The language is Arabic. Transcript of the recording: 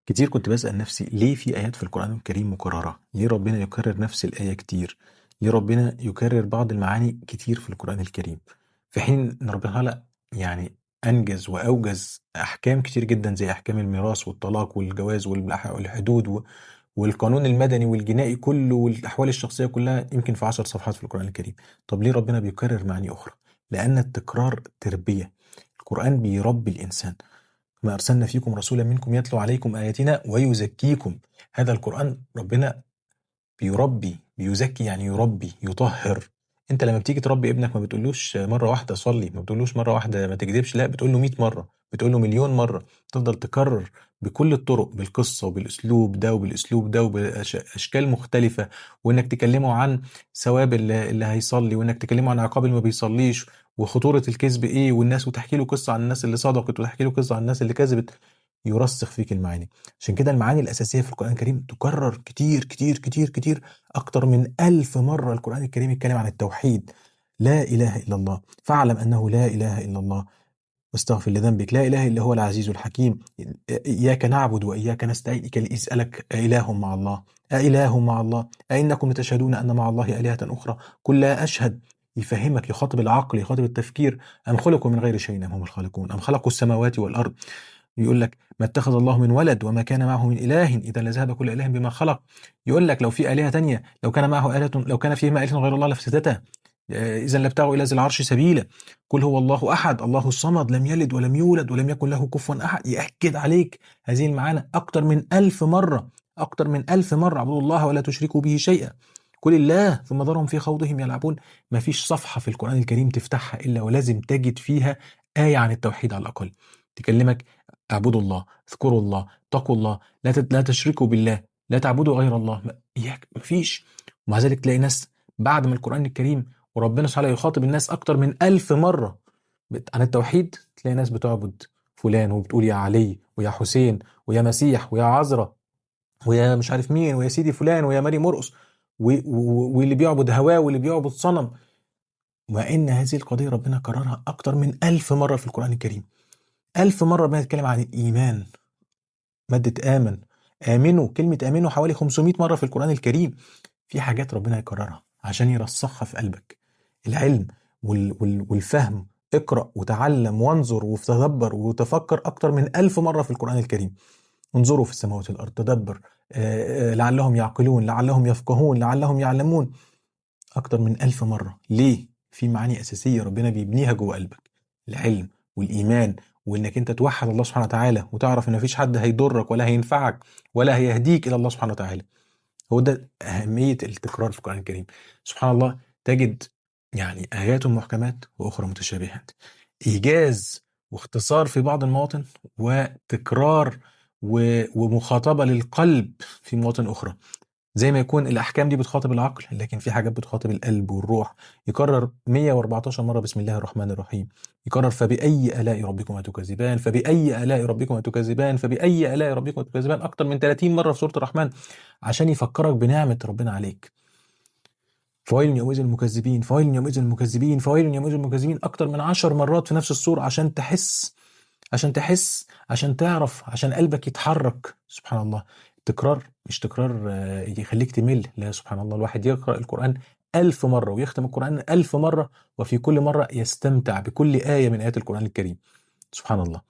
كتير كنت بسأل نفسي ليه في آيات في القرآن الكريم مكررة؟ ليه ربنا يكرر نفس الآية كتير؟ ليه ربنا يكرر بعض المعاني كتير في القرآن الكريم؟ في حين إن ربنا خلق يعني أنجز وأوجز أحكام كتير جدا زي أحكام الميراث والطلاق والجواز والحدود والقانون المدني والجنائي كله والأحوال الشخصية كلها يمكن في 10 صفحات في القرآن الكريم. طب ليه ربنا بيكرر معاني أخرى؟ لأن التكرار تربية. القرآن بيربي الإنسان. ما أرسلنا فيكم رسولا منكم يتلو عليكم آياتنا ويزكيكم. هذا القرآن ربنا بيربي، بيزكي يعني يربي يطهر. انت لما بتيجي تربي ابنك ما بتقولوش مرة واحدة صلي، ما بتقولوش مرة واحدة ما تكذبش، لا بتقول له 100 مرة، بتقول له مليون مرة. تفضل تكرر بكل الطرق، بالقصة وبالأسلوب ده وبالأسلوب ده وبأشكال مختلفة، وإنك تكلمه عن ثواب اللي هيصلي، وإنك تكلمه عن عقاب اللي ما بيصليش، وخطورة الكذب إيه، والناس، وتحكي له قصة عن الناس اللي صدقت، وتحكي له قصة عن الناس اللي كذبت. يرسخ فيك المعاني. عشان كده المعاني الأساسية في القرآن الكريم تكرر كتير كتير كتير كتير. أكتر من 1000 مرة القرآن الكريم يتكلم عن التوحيد. لا إله إلا الله، فاعلم أنه لا إله إلا الله واستغفر لذنبك. لا إله إلا هو العزيز الحكيم. إياك نعبد وإياك نستعين. يسألك أإله مع الله؟ أإله مع الله؟ أئنكم لتشهدون أن مع الله آلهة أخرى؟ قل لا أشهد. يفهمك، يخاطب العقل، يخاطب التفكير. أم خلقوا من غير شيء أم هم الخالقون أم خلقوا السماوات والأرض. يقول لك ما اتخذ الله من ولد وما كان معه من إله إذا لذهب كل إله بما خلق. يقول لك لو في آلهة تانية، لو كان معه آلهة، لو كان فيهما آلهة غير الله لفسدتا، إذا لابتغوا إلى ذي العرش سبيلا. قل هو الله أحد الله الصمد لم يلد ولم يولد ولم يكن له كفوا أحد. يأكد عليك هذه المعاني أكتر من 1000 مرة. أكتر من 1000 مرة. اعبدوا الله ولا تشركوا به شيئا. قل الله ثم ذرهم في خوضهم يلعبون. ما فيش صفحة في القرآن الكريم تفتحها إلا ولازم تجد فيها آية عن التوحيد على الأقل. تكلمك اعبدوا الله، اذكروا الله، اتقوا الله، لا تشركوا بالله، لا تعبدوا غير الله. إياك مفيش. ومع ذلك تلاقي ناس بعد ما القرآن الكريم وربنا سبحانه يخاطب الناس أكتر من 1000 مرة عن التوحيد، تلاقي ناس بتعبد فلان وبتقول يا علي ويا حسين ويا مسيح ويا عذراء ويا مش عارف مين ويا سيدي فلان ويا ماري مرقس واللي بيعبد هواه واللي بيعبد صنم. وإن هذه القضية ربنا كررها أكتر من 1000 مرة في القرآن الكريم. 1000 مرة ربنا يتكلم عن الإيمان. مادة آمن، آمنوا، كلمة آمنوا حوالي 500 مرة في القرآن الكريم. في حاجات ربنا يكررها عشان يرسخها في قلبك. العلم والفهم. اقرأ وتعلم وانظر وتدبر وتفكر أكتر من 1000 مرة في القرآن الكريم. انظروا في السماوات والأرض، تدبر، لعلهم يعقلون، لعلهم يفقهون، لعلهم يعلمون. أكتر من 1000 مرة. ليه؟ في معاني أساسية ربنا بيبنيها جوه قلبك. العلم والإيمان، وإنك أنت توحد الله سبحانه وتعالى وتعرف إن مفيش حد هيضرك ولا هينفعك ولا هيهديك إلى الله سبحانه وتعالى. هو ده أهمية التكرار في القرآن الكريم. سبحان الله، تجد يعني آيات محكمات وأخرى متشابهات، إيجاز واختصار في بعض المواطن، وتكرار ومخاطبة للقلب في مواطن أخرى. زي ما يكون الأحكام دي بتخاطب العقل، لكن في حاجات بتخاطب القلب والروح. يكرر 114 مرة بسم الله الرحمن الرحيم. يكرر فبأي آلاء ربكما تكذبان، فبأي آلاء ربكما تكذبان، فبأي آلاء ربكما تكذبان، أكتر من 30 مرة في سورة الرحمن عشان يفكرك بنعمة ربنا عليك. فويل يومئذ المكذبين، فويل يومئذ المكذبين، فويل يومئذ المكذبين، أكتر من 10 مرات في نفس السورة عشان تحس، عشان تحس، عشان تعرف، عشان قلبك يتحرك. سبحان الله. تكرار مش تكرار يخليك تمل، لا سبحان الله. الواحد يقرأ القرآن 1000 مرة ويختم القرآن 1000 مرة، وفي كل مرة يستمتع بكل آية من آيات القرآن الكريم. سبحان الله.